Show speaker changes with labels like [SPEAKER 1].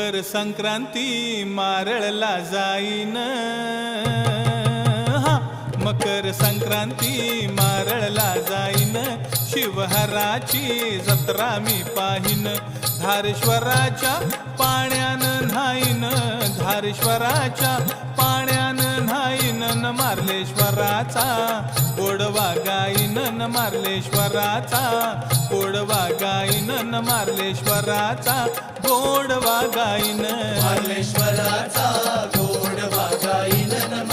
[SPEAKER 1] मकर संक्रांती मारळला जाईन, मकर संक्रांती मारळला जाईन, शिवहराची जत्रा मी पाहीन, धारेश्वराच्या पाण्यानं न्हाईन, धारेश्वराच्या पाण्यानं न्हाईन, न मार्लेश्वराचा गोडवा गाईन, न मार्लेश्वराचा गोडवा गाईन, न मार्लेश्वराचा गोडवा गाईन,
[SPEAKER 2] मार्लेश्वराचा गोडवा गाईन, न